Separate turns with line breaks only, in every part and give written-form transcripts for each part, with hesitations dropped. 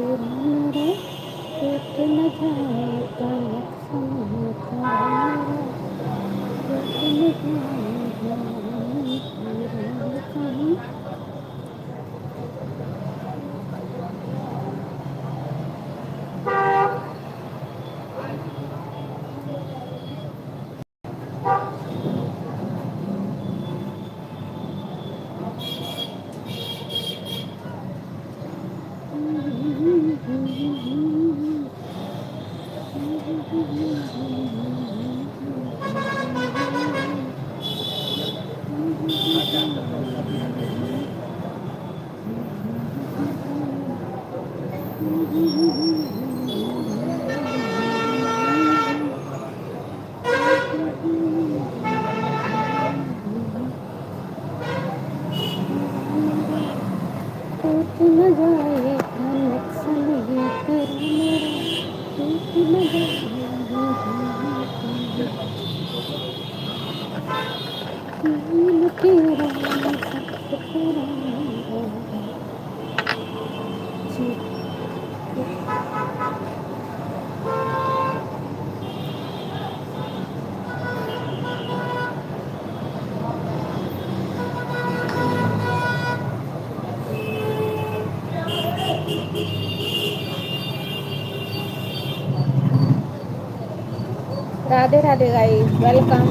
तेरा मेरा टूट न जाए कनेक्शन ये तेरा मेरा टूट न जाए तेरा कहीं। टूट न जाए कनेक्शन ये तेरा मेरा टूट न जाए तेरा सब तेरा Radhe Radhe guys welcome.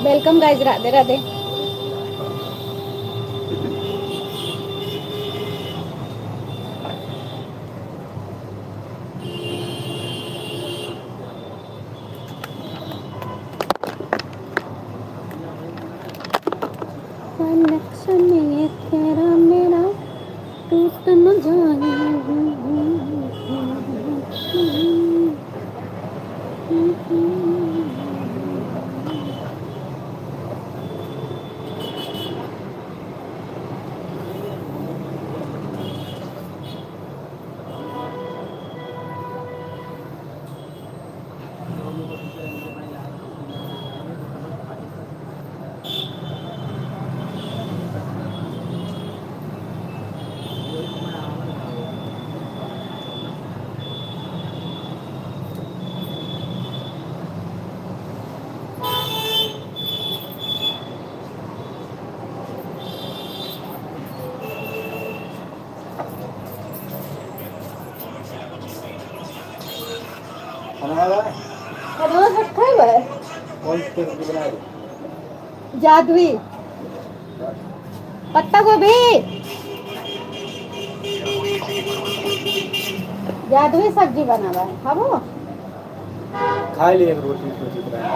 Welcome guys Radhe Radhe. Connection ये तेरा मेरा टूट न जाए। जादुई पत्ता गोभी जादुई सब्जी बनावा है खाबो
खा लिए एक रोटी सोची तरह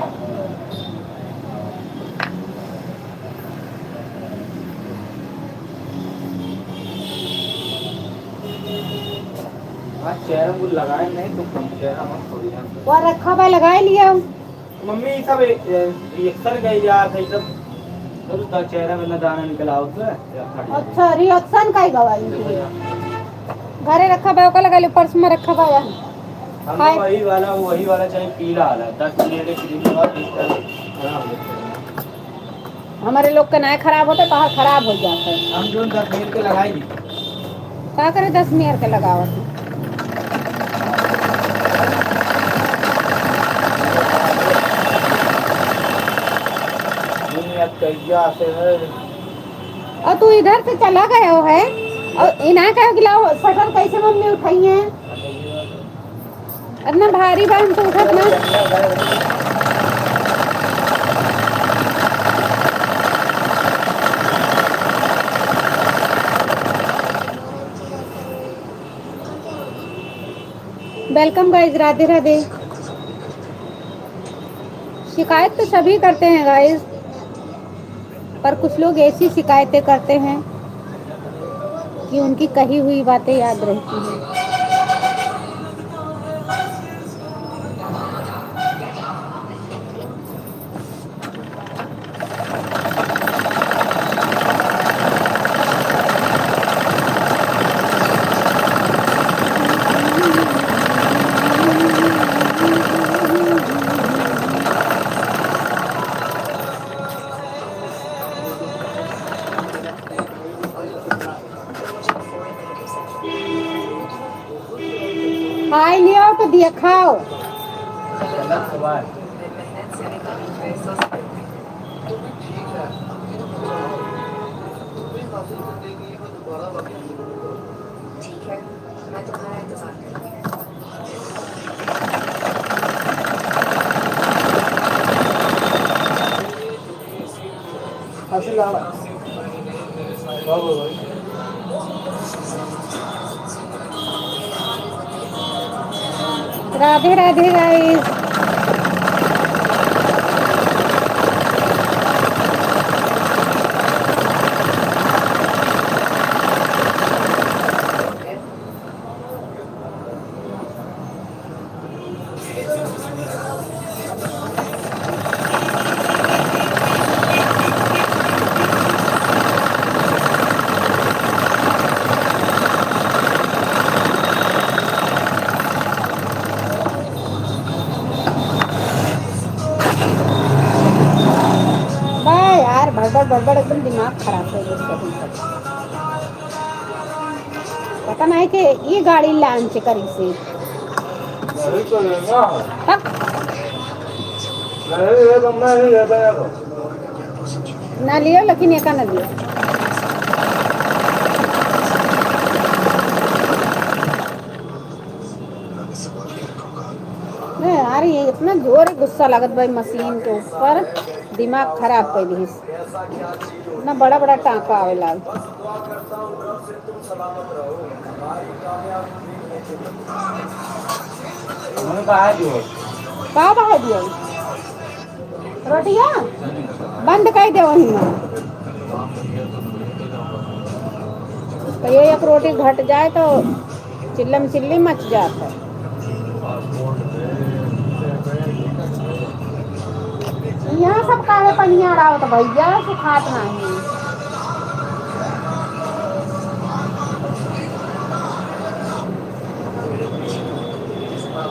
हाँ चेहरा मुझे लगाए नहीं तो कम चेहरा मत थोड़ी ना
और रखा भाई लगाए लिया
मम्मी सब रिएक्शन गई यार सही सब तो उसका चेहरा में दाना निकला उससे
अच्छा रिएक्शन का ही गवाई घरे रखा भाई को लगा ले पर्स में रखा भाई
हम वही वाला चाहिए पीला वाला 10 मिनट के क्रीम के बाद खराब हो जाता है
हमारे लोग का नया खराब होता है तो हर खराब हो जाता है।
हम जो 10 मिनट के लगाई दी
क्या करे 10 मिनट के लगावत है।
दुनिया कैया से है।
और तू इधर से चला गया हो है और इना कह कि लाओ शटर कैसे मम्मी उठाई है। इतना भारी बा हम तो उठत ना। Welcome guys, Radhe Radhe. शिकायत तो सभी करते हैं गाइस, पर कुछ लोग ऐसी शिकायतें करते हैं कि उनकी कही हुई बातें याद रहती हैं। हाय लियो तो दिया खाओ।
गलत सवाल।
ठीक है, मैं तुम्हारा इंतजार करूंगी।
हंसी लावा। बाबू भाई।
राधे राधे गाइस। बाय यार, भड़बड़ भड़बड़ एकदम दिमाग खराब हो गया। पता नहीं कि ये गाड़ी लॉन्च करी से
नहीं तो लेना।
तक
नहीं ये तो मैं नहीं लेता यार।
ना लियो, लेकिन एक ना लियो। नहीं यार, ये इतना जोर गुस्सा लागत भाई मशीन के ऊपर, दिमाग खराब कर दी। इतना बड़ा बड़ा टाँका आवेला।
उन्होंने कहा जो
का बहा दियो रोटियां बंद कर दे वहीं में। तो ये एक रोटी घट जाए तो चिल्लम चिल्ली मच जाता है। यहाँ सब काहे पनिया रहा हो तो भैया सुखात नहीं।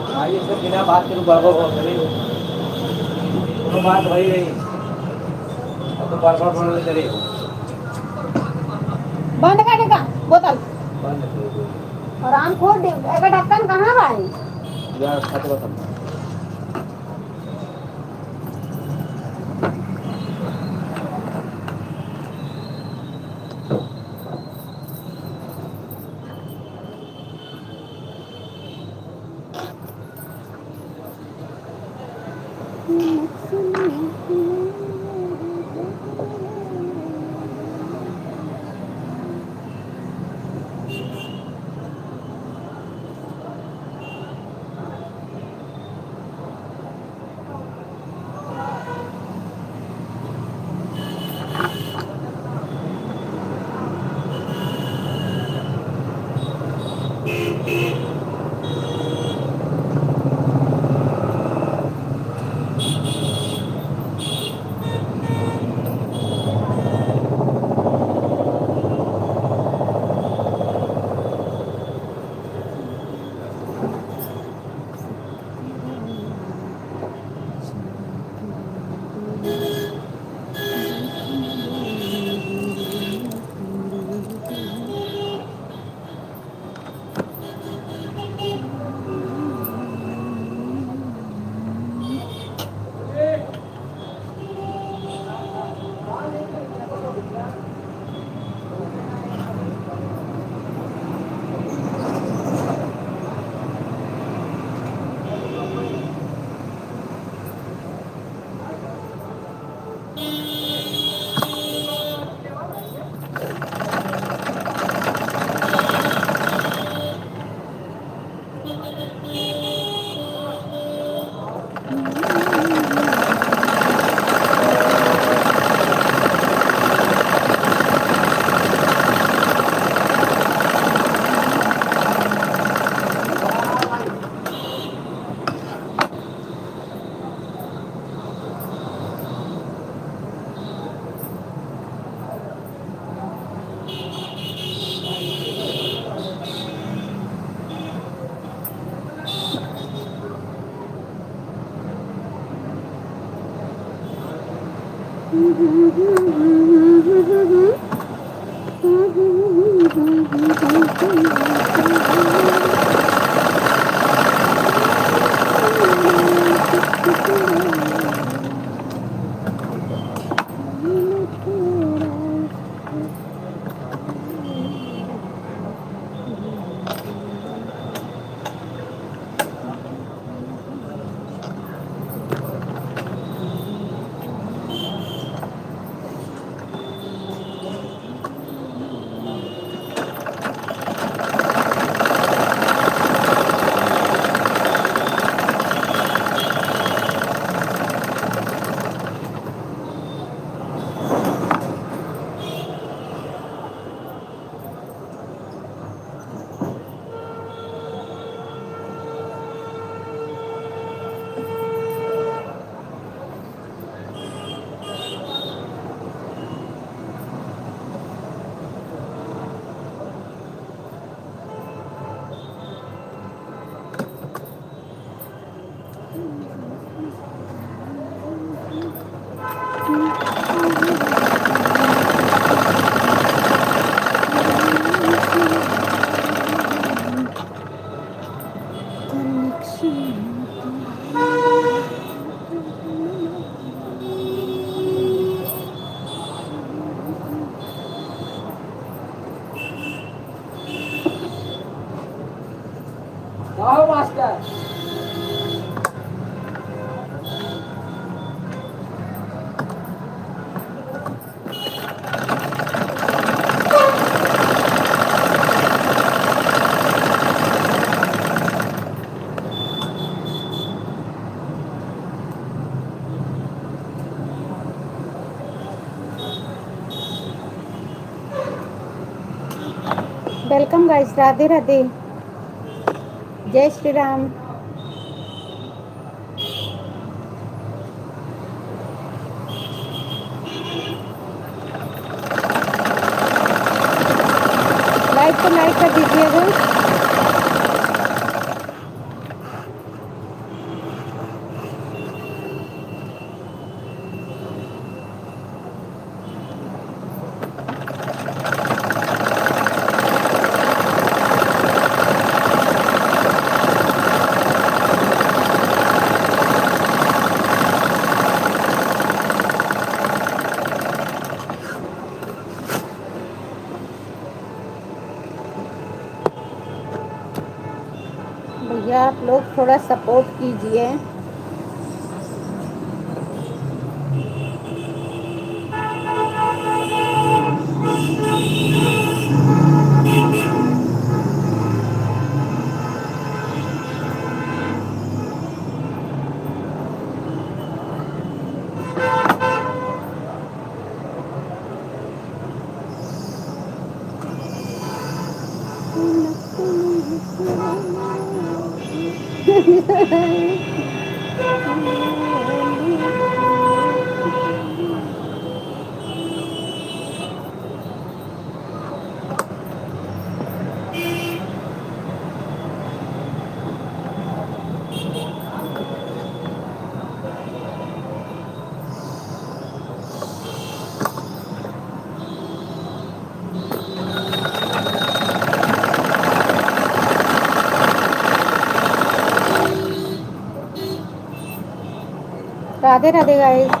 भाई इससे बिना बात के बाबा बोल रही तो बात वही रही। अब तो बार बार बोलने चले।
बंद कर देगा बोतल
बंद
और आम खोल दे। एक ढक्कन कहाँ भाई?
यार खाते बता। आओ master.
Welcome guys, Radhe Radhe, जय श्री राम। लाइक को लाइक कर दीजिएगा। भैया आप लोग थोड़ा सपोर्ट कीजिए। राधे राधे गाइस।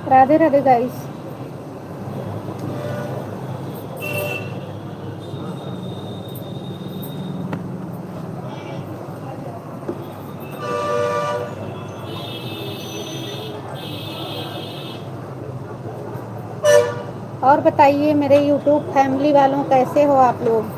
राधे राधे गाइस। और बताइए मेरे YouTube फैमिली वालों, कैसे हो आप लोग।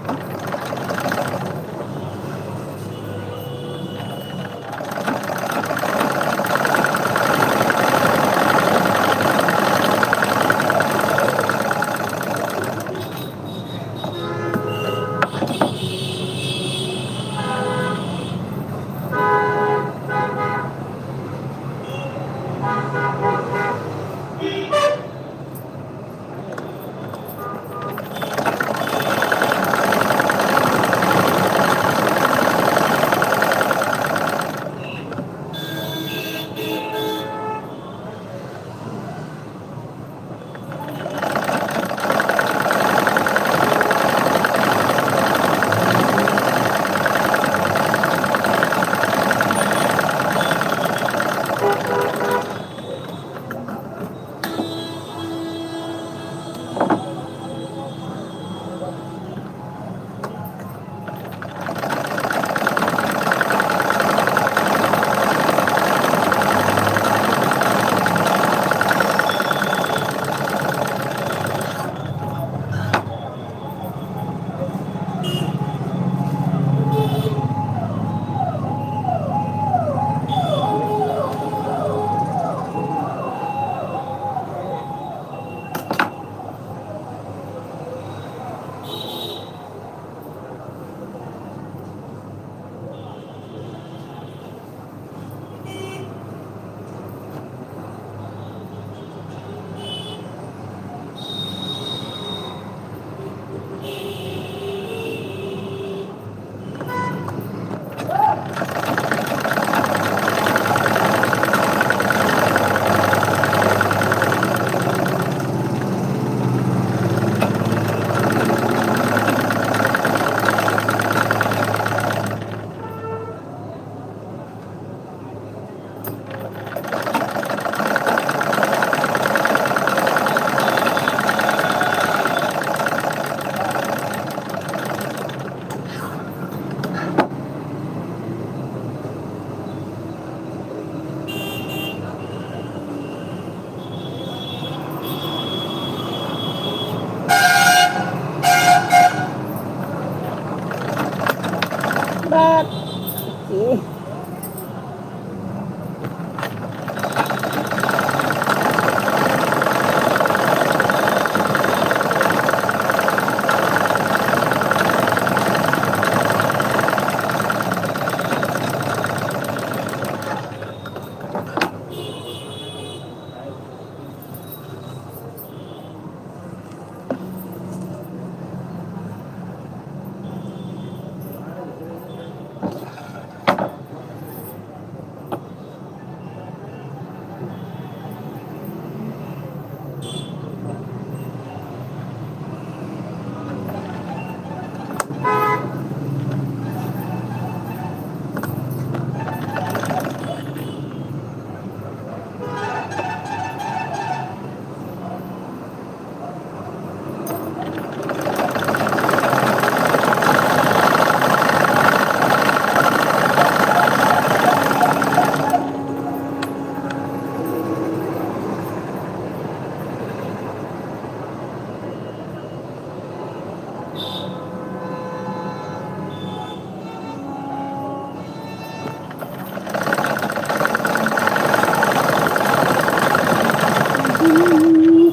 ये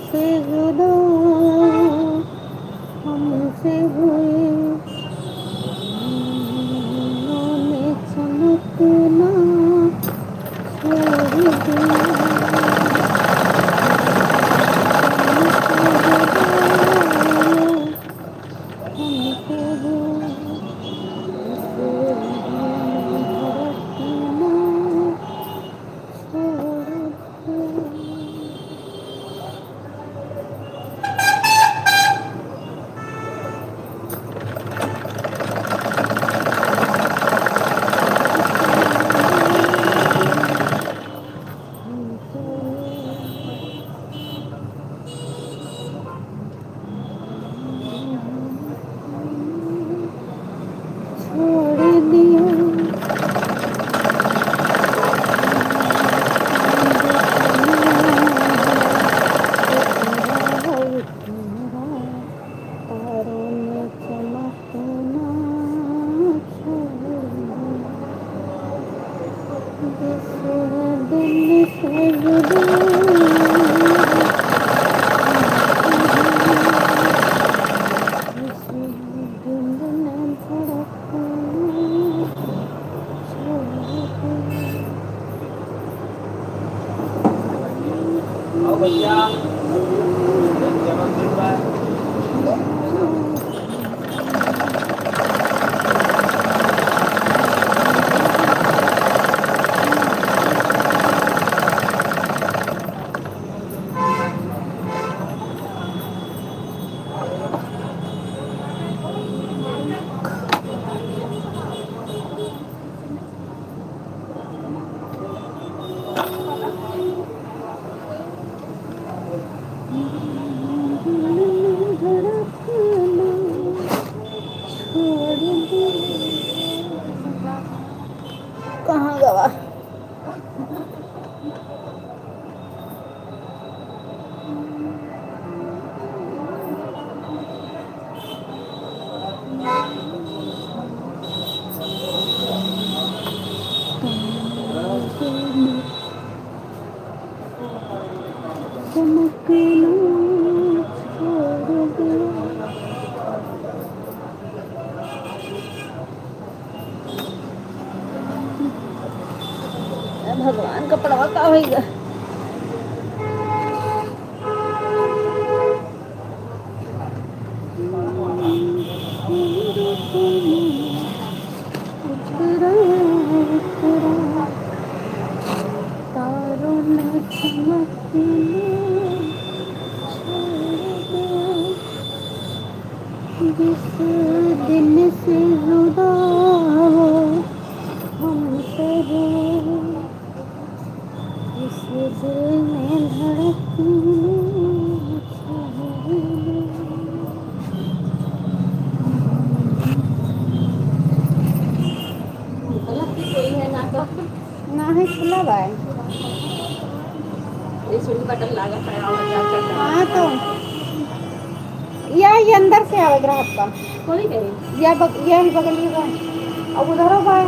से जुदा हमसे हुए ने चमकना छोड़ दिया हमसे हुए छोड़ दिया तारों ने चमकना छोड़ दिया दिल से जुदा
आओ भैया जबरदस्त है
कहाँ गवा चमकना छोड़ दिया भगवान का पड़वा का होगा तारों में चमकना जिस दिन से जुदा हमसे हो इस दिल में धड़कने ना है खुला बा हाँ तो या ये अंदर से आवे ग्राहक का या बगल में बा अब उधर बा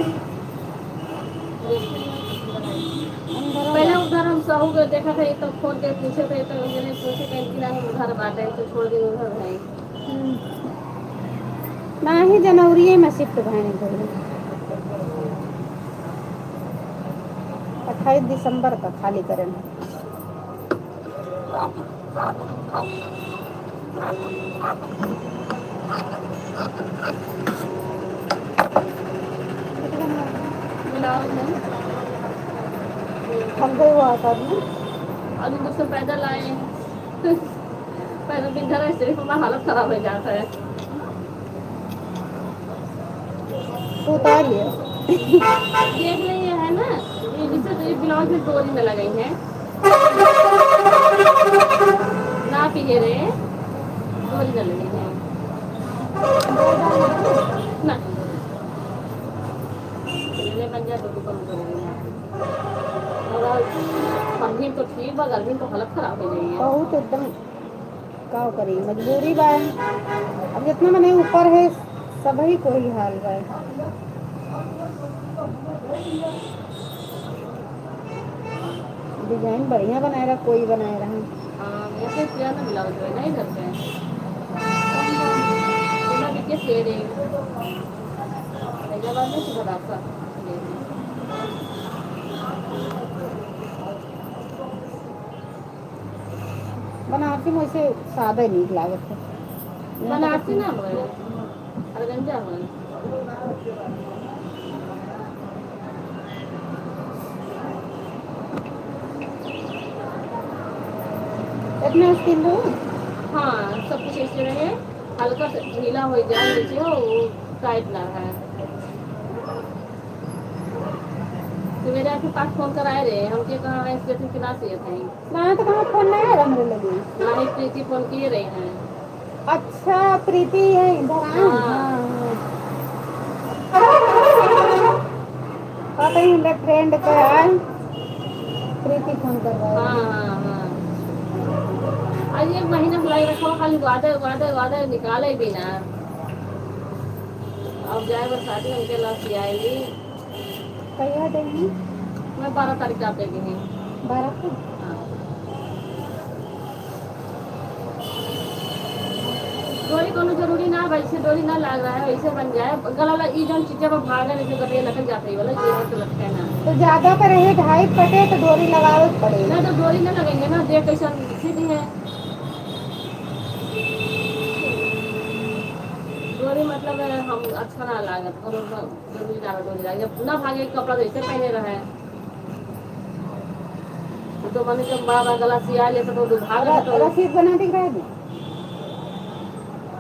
अंदर हो
पहले
जा।
उधर हम सहू के देखा था, तो फोन के पूछे थे, तो मैंने पूछे कहीं कि हम उधर बाटे, तो छोड़ दिन उधर है।
ना ही जनवरी में शिफ्ट भैने घरे 28 दिसंबर का खाली करें।
मिलाओ है।
थक गए वो आकर में।
अभी मुझसे पैदल आए हैं। पैदल बिंदर है, सिर्फ हमारा हालत खराब हो जाता है।
तो उतार लिया।
देख ले ये है ना, ये जिससे तो ये ब्लाउज में डोरी में लगाई है ना, पिए रे डोरी में लगी है ना, ले बन जाए तो कम करेंगे। और ठंडी तो ठीक बा, गर्मी तो हालत खराब हो गई है।
बहुत एकदम का करी मजबूरी बा। अब जितना मैंने ऊपर है सभी को ही हाल बा। डिजाइन बढ़िया बनाए रहा, कोई बनाए रहा।
हाँ ऐसे किया ना ब्लाउज है नहीं करते हैं सोना बिके शेड है हैदराबाद में सुबह आपका
बनारसी में वैसे सादा नीक लागत है।
बनारसी ना हुए अरगंजा हुए
इतना स्किन हो।
हाँ सब कुछ ऐसे रहे, हल्का सा ढीला हो जाए नीचे हो, वो टाइट ना है। तो मेरे आपके पास फोन कराए रहे, हम के कहाँ है स्टेशन के ना चाहिए थे
ना तो कहाँ फोन नहीं आ रहा मेरे लगे।
ना ही प्रीति फोन किए रहे हैं।
अच्छा प्रीति है इधर आए।
हाँ।
पता ही मेरे फ्रेंड को है प्रीति फोन कर रहा है।
हाँ हाँ हाँ आज एक महीना बुलाई रखो, खाली वादे वादे वादे निकाले भी ना। अब जाए बरसाती उनके लास्ट आएगी।
कहिया देंगी।
मैं 12 तारीख आप देगी हैं।
12 को।
हाँ डोरी कोनो जरूरी ना वैसे डोरी ना लग रहा है, वैसे बन जाए गला वाला ई जन चीजें पर भागा नहीं, जो गटिया लटक जाती है वाला ये तो लगता है ना।
तो ज्यादा का रहे ढाई कटे तो डोरी लगावे पड़ेगा।
ना तो डोरी ना लगेंगे ना, देख कैसा सीधी है डोरी, मतलब हम अच्छा ना लागत और जरूरी ना डोरी लगे ना, भागे कपड़ा जैसे पहने रहे तो मैंने जब बाबा गला सिया ले तो भाग तो।
रसीद बना दिख रहा है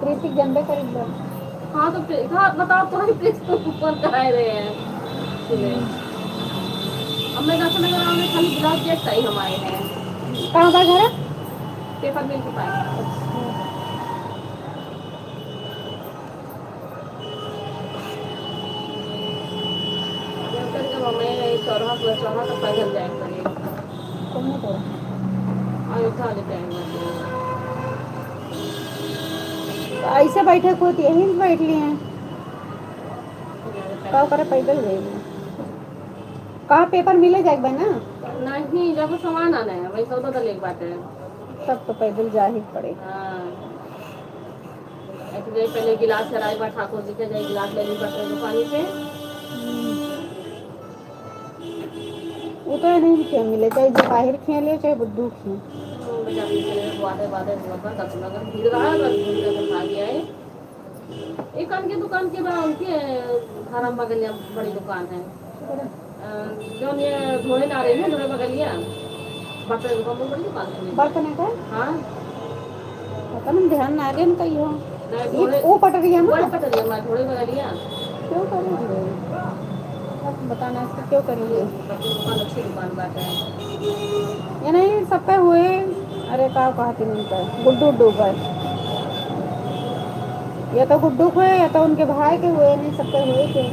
प्रीति जनबे करीब।
हाँ तो हाँ बताओ तो ही प्लीज ऊपर कराए रहे हैं अब मैं 10 में खाली ब्लाउज देखता ही हमारे हैं।
कहाँ का घर है।
पेपर मिल के पास मैं चौराहा तक पैदल जाए करेगा
तुमने तो
अयोध्या वाले जाएंगे।
ऐसे बैठे कोई तो यहीं बैठ लिए हैं। कहाँ करे पैदल गए कहाँ पेपर मिले जाएगा ना।
नहीं जब सामान आना है वही सौदा तो लेके बात है,
तब तो पैदल जा ही पड़े।
हाँ ऐसे पहले गिलास चढ़ाई बा ठाकुर जी के जाए गिलास ले ली बटे दुकानी पे
वो तो नहीं क्यों मिले, चाहे जो बाहर खेल ले चाहे बुद्धू खेल।
वादे वादे अगर भीड़ रहा खा गया है। एक कान की दुकान के बाद उनके हराम बगलिया बड़ी दुकान है जो ये धोए ना रहे हैं धोए बगलिया बर्तन दुकान में बड़ी दुकान है।
बर्तन का
हाँ
पता नहीं ध्यान ना आगे कहीं हो।
धोए
वो पटरिया
बड़ी
में
पटरिया मैं धोए बगलिया
क्यों करेंगे बताना इसको क्यों करेंगे।
दुकान अच्छी दुकान बात है
ये नहीं सबका हुए। अरे का कहती नहीं का गुड्डू उड्डू का या तो गुड्डू को है या तो उनके भाई के हुए नहीं सबके हुए क्यों।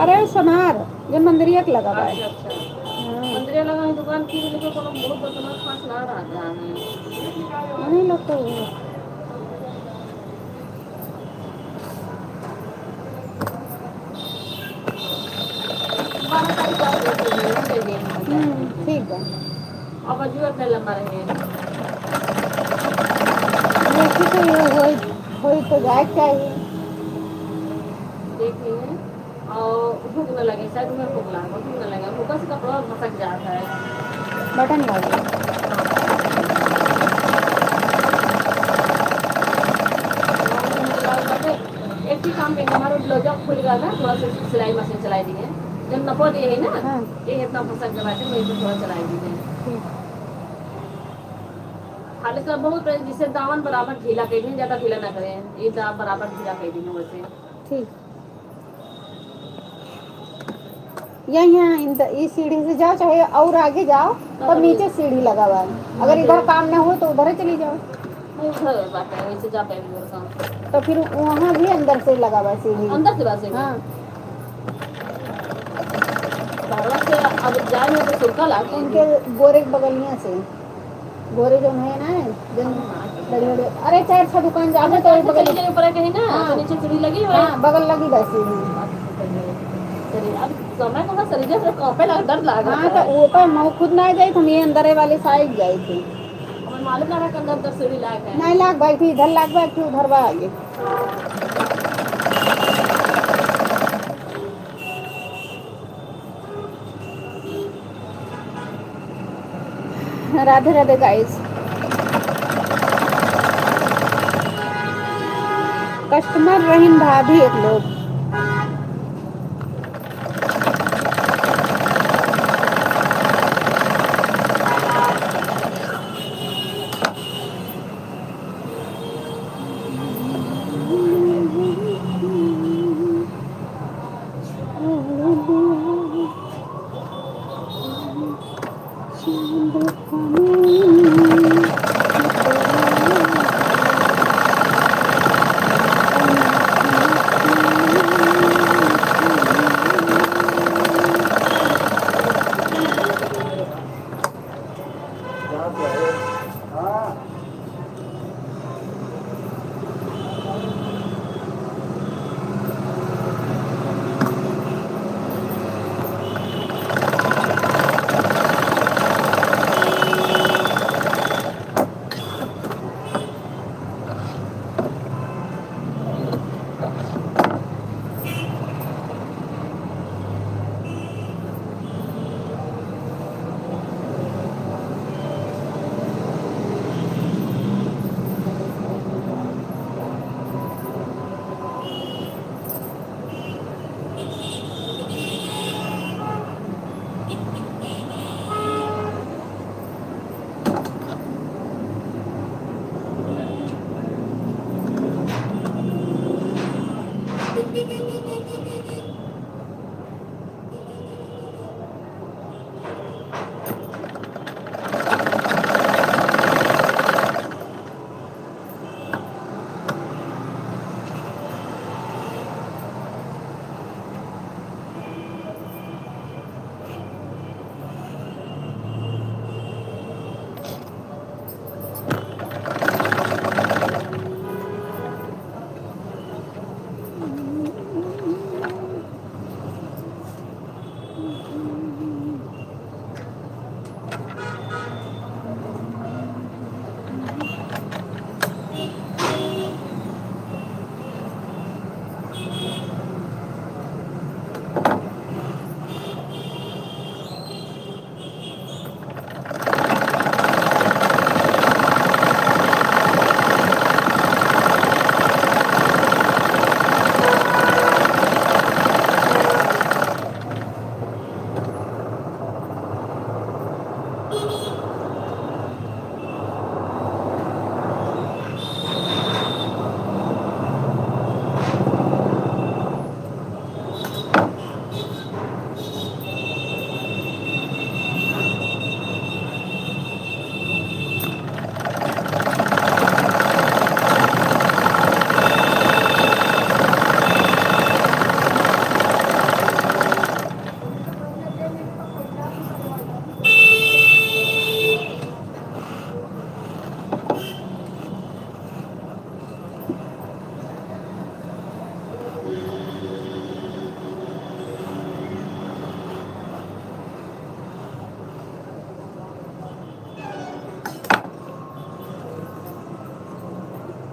अरे सोनार जो मंदिरिया के लगा हुआ है।
अच्छा मंदिर लगा है दुकान की लेकिन कोनो बहुत बतना खास ना रहा है
नहीं लोग तो ठीक है।
अब अजू अपने लंबा रहे
देखी तो ये होई तो जाए चाहिए।
देख लिए और भूख न लगे, शायद तुम्हें भूख लगा, भूख न लगे, भूख से कपड़ा मसक जाता है।
बटन लगे।
एक ही काम करेंगे, हमारा ब्लाउज खुल गया था, थोड़ा सा सिलाई मशीन चलाई दी है, जब नपो दिए है ना,
हाँ।
ये इतना फंसक जमा थे, वही से थोड़ा चलाई दी है।
ठीक।
हल्का बहुत जिससे दामन बराबर ढीला कर दें, ज्यादा ढीला ना करें, ये दाम बराबर ढीला कर दें वैसे।
ठीक। यहाँ इस सीढ़ी से जाओ, चाहे और आगे जाओ, पर नीचे सीढ़ी लगा हुआ है। अगर इधर काम ना हो तो उधर चली जाओ।
उधर बात है, वैसे जा पाएंगे मेरे साथ।
तो फिर वहाँ भी अंदर से लगा हुआ है सीढ़ी।
अंदर से बात है।
हाँ।
बाहर से अब जाए तो सुरका लागे।
उनके गोरे के बगलिया से, गोरे जो है ना, जो बड़े बड़े, अरे 4-6 दुकान जाओगे तो एक बगल
के ऊपर कहीं ना,
हाँ।
नीचे सीढ़ी लगी हुई है।
हाँ, बगल लगी बस सीढ़ी।
चलिए, अब समय को शरीर से कांपे लग, डर लगा।
हाँ, तो वो तो मैं खुद ना गई, हम ये अंदर वाले साइड गए थे।
हमें मालूम लगा कि अंदर सीढ़ी लाग है।
नहीं लाग बैठी, इधर लाग बैठी, उधर बा आगे। राधे राधे गाइस। कस्टमर रहीम भाभी एक लोग।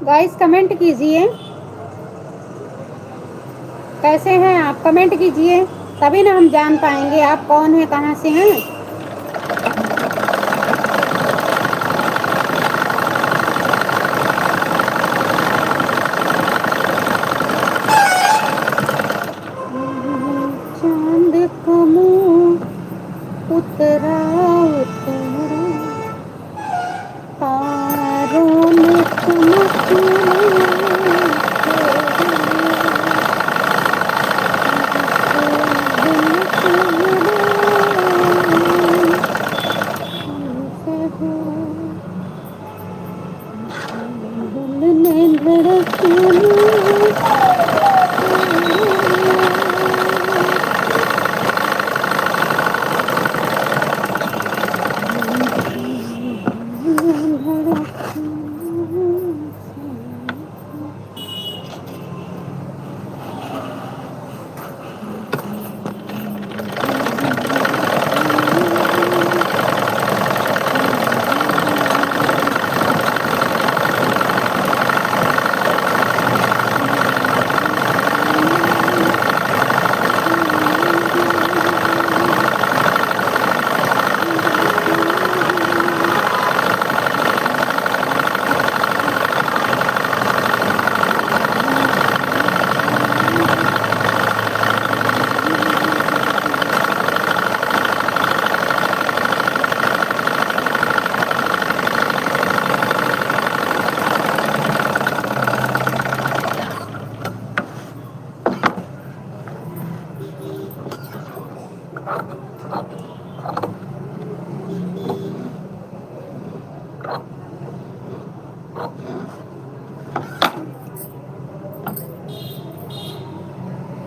गाइस कमेंट कीजिए, कैसे हैं आप? कमेंट कीजिए, तभी ना हम जान पाएंगे आप कौन हैं, कहाँ से हैं। चांद का मुंह उतरा उतरा, तारों में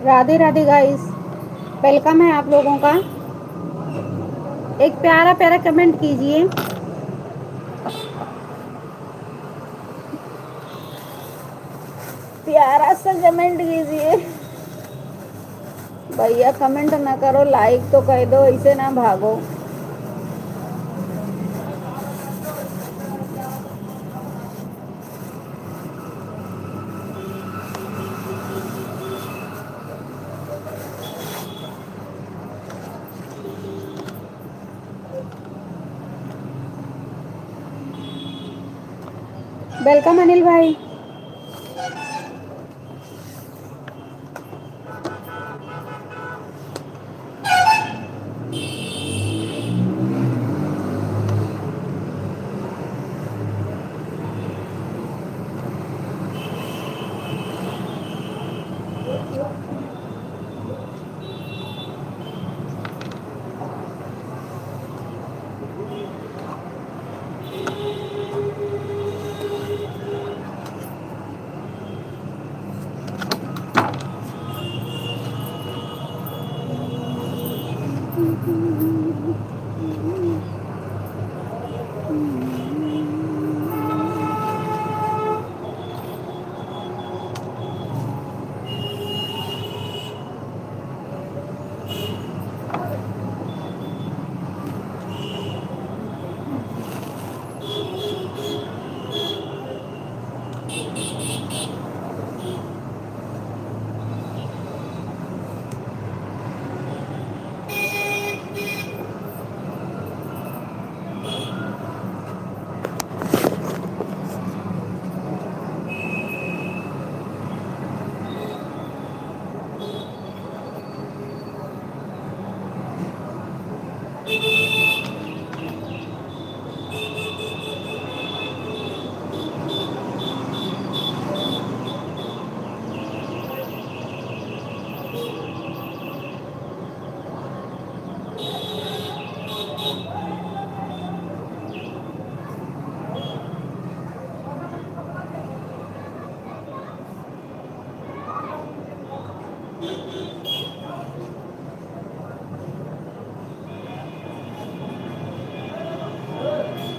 राधे राधे गाइस, वेलकम है आप लोगों का। एक प्यारा प्यारा कमेंट कीजिए। प्यारा सा कमेंट कीजिए भैया, कमेंट ना करो, लाइक तो कह दो, इसे ना भागो। वेलकम अनिल भाई।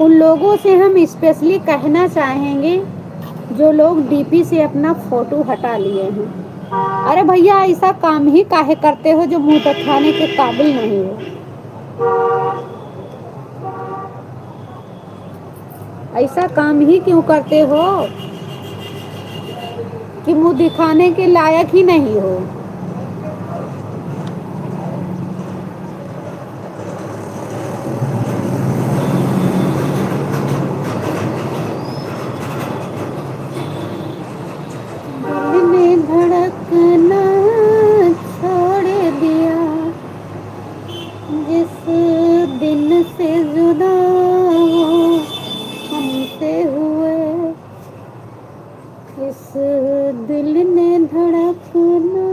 उन लोगों से हम स्पेशली कहना चाहेंगे जो लोग डीपी से अपना फोटो हटा लिए हैं, अरे भैया ऐसा काम ही काहे करते हो जो मुंह तक खाने के काबिल नहीं हो। ऐसा काम ही क्यों करते हो? कि मुंह दिखाने के लायक ही नहीं हो। दिल ने धड़कना छोड़ दिया जिस दिन से जुदा वो हमसे हुए, इस दिल ने धड़कना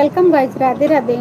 welcome guys, Radhe Radhe.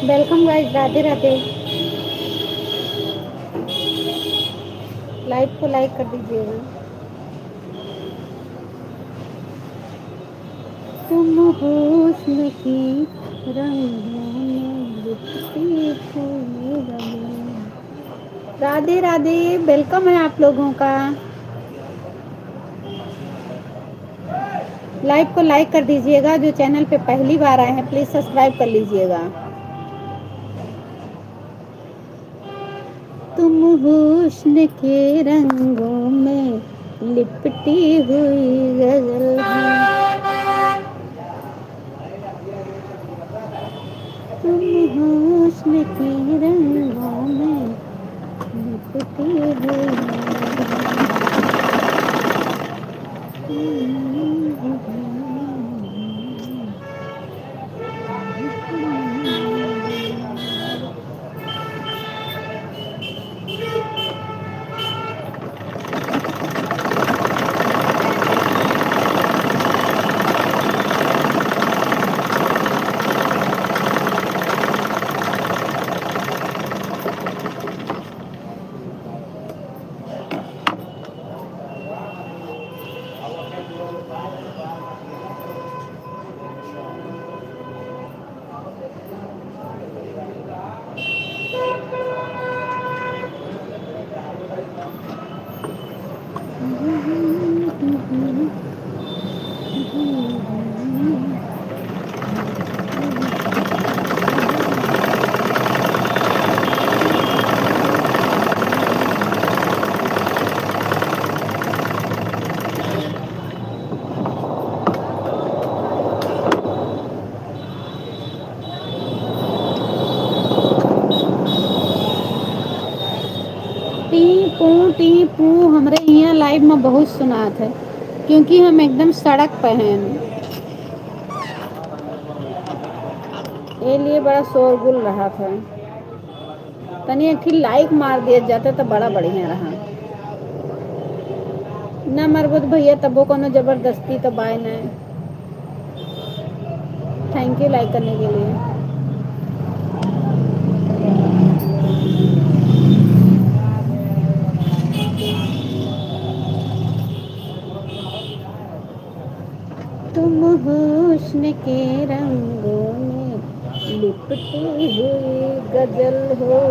Welcome guys, Radhe Radhe. Live को लाइक कर दीजिएगा। तुम हुस्न की रंगों में लिपटी हुई रंगों। राधे राधे, वेलकम है आप लोगों का। लाइव को लाइक कर दीजिएगा। जो चैनल पे पहली बार आए हैं प्लीज सब्सक्राइब कर लीजिएगा। तुम हुस्न के रंगों में लिपटी हुई गजल है। तुम हुस्न के रंगों में लिपटी हुई टी पू हमरे यहाँ लाइव में बहुत सुनात है, क्योंकि हम एकदम सड़क पे हैं। ये लिए बड़ा शोरगुल रहा था। तनी एक लाइक मार दिया जाता तो बड़ा बढ़िया रहा। ना मरबुद भैया तबो कोनो जबरदस्ती तो बाय ना। थैंक यू लाइक करने के लिए। तुम हुस्न के रंगों में लिपटी हुई गजल हो।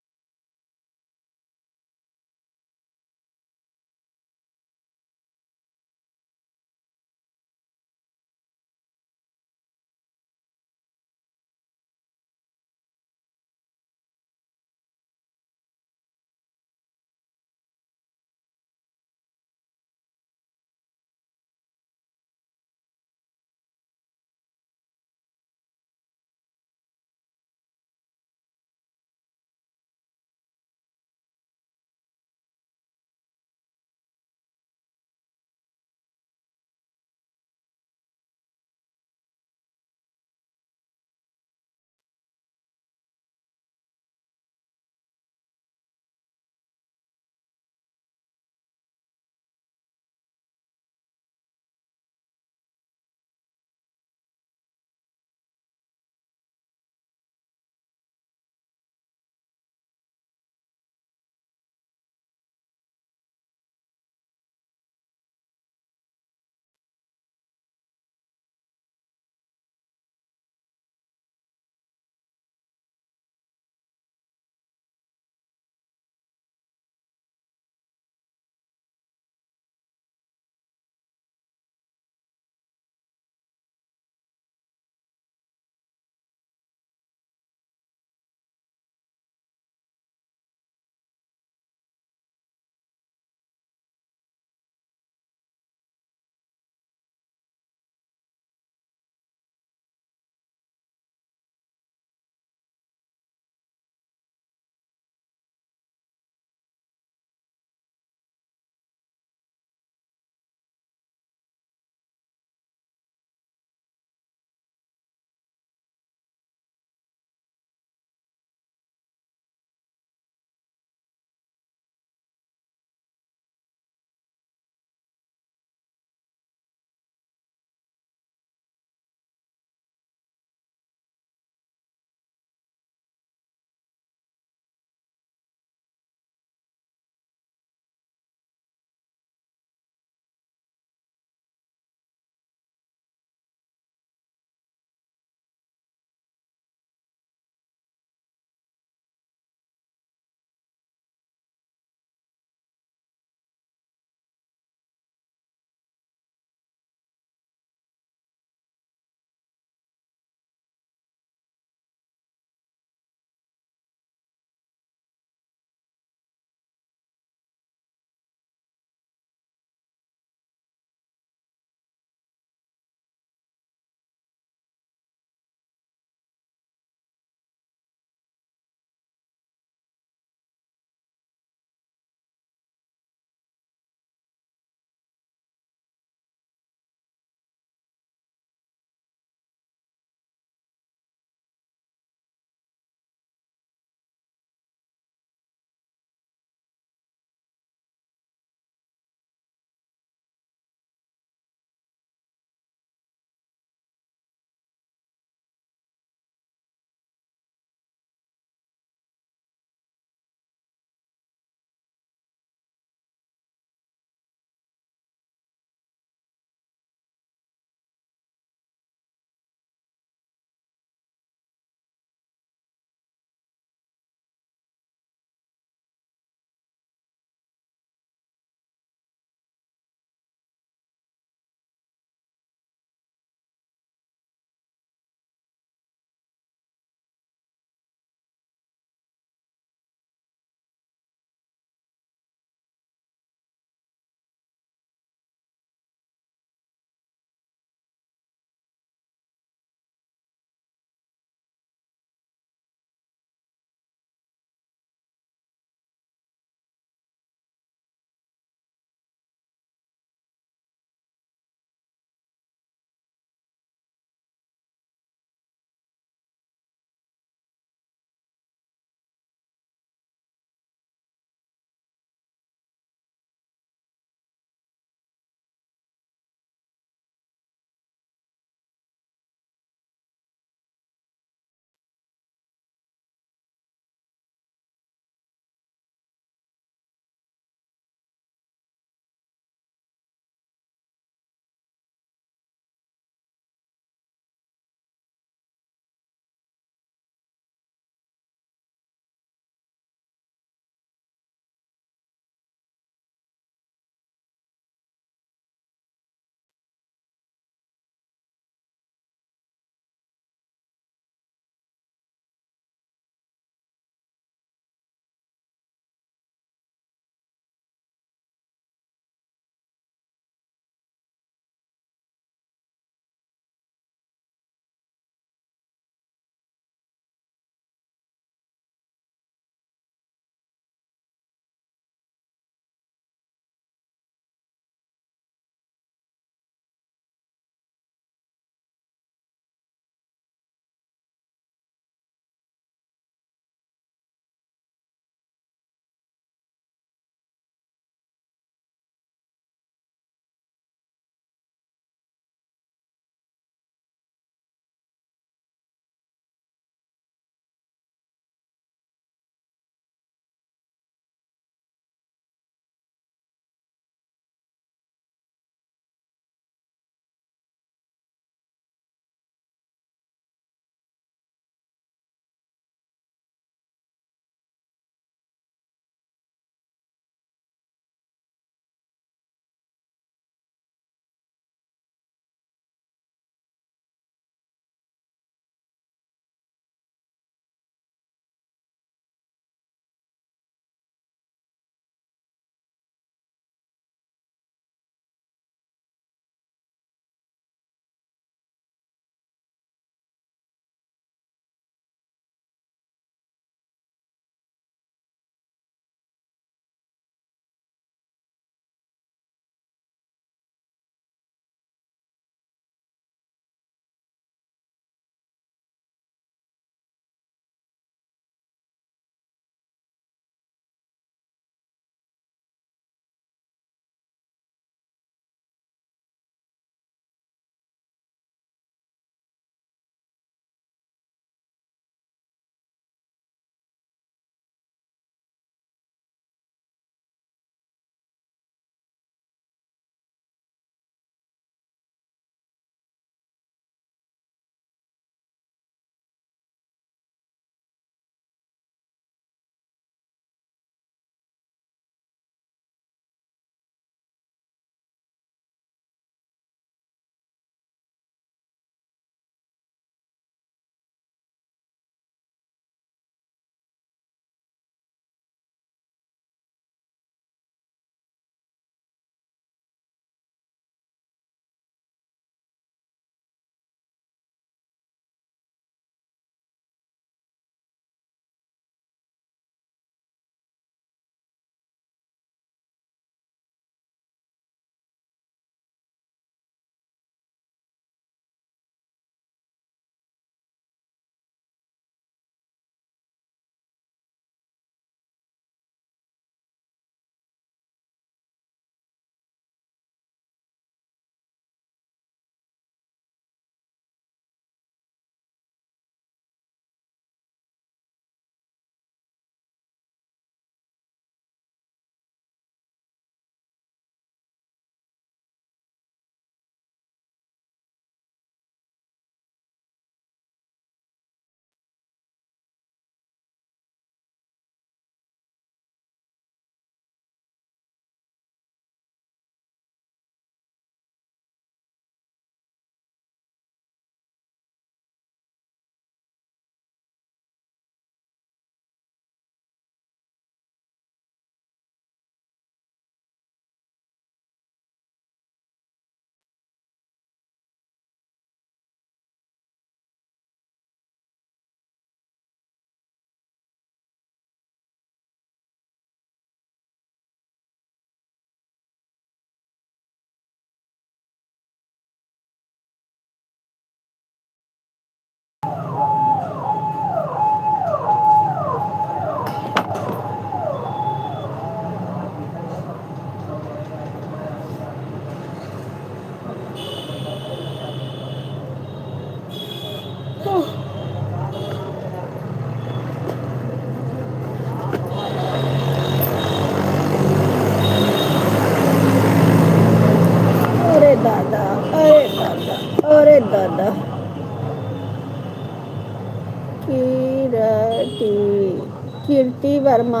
Sharma,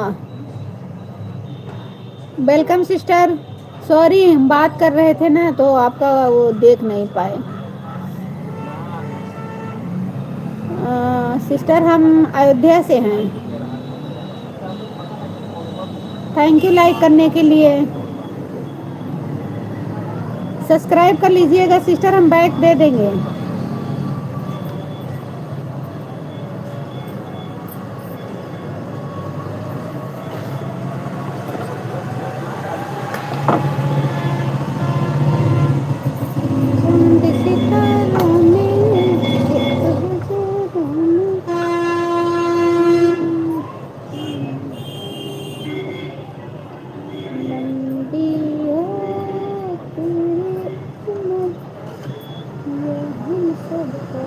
welcome sister. सॉरी हम बात कर रहे थे ना तो आपका वो देख नहीं पाए। सिस्टर हम अयोध्या से हैं। थैंक यू लाइक करने के लिए। सब्सक्राइब कर लीजिएगा सिस्टर, हम बैक दे देंगे। चंद सितारों में एक लंबी है तेरी उम्र, ये हम सबका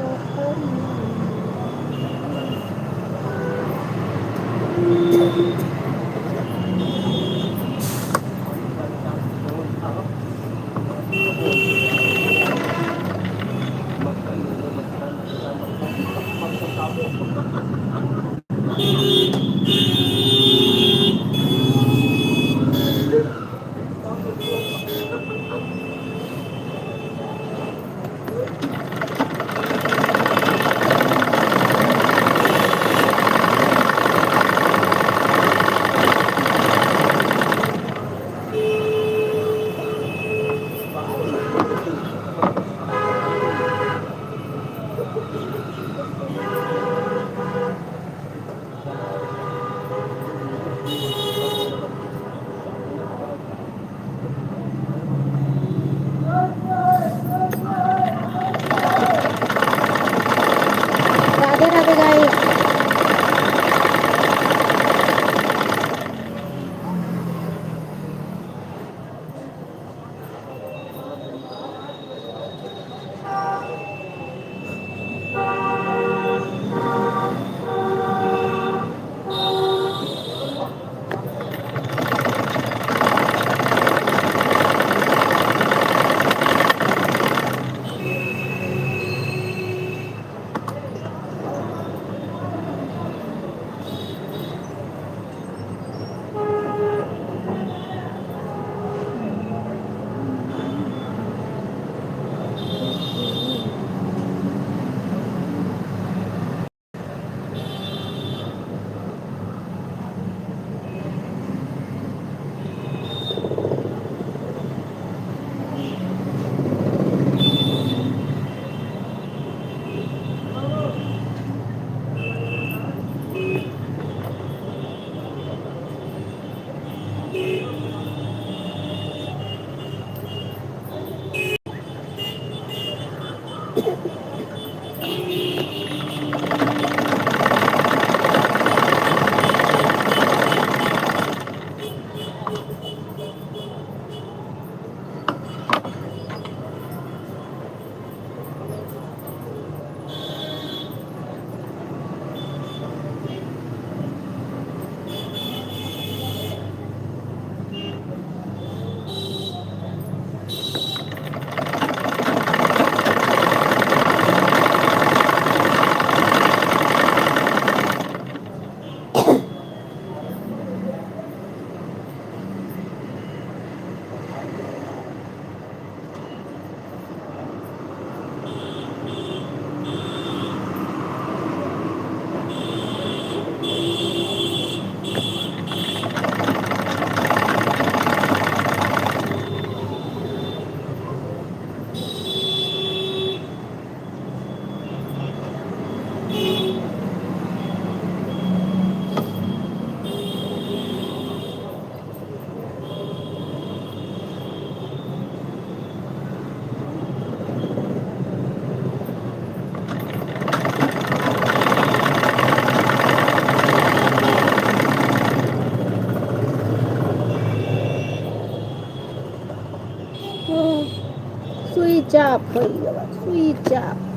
Radhe Radhe guys. Switch off हो गया, स्विच ऑफ।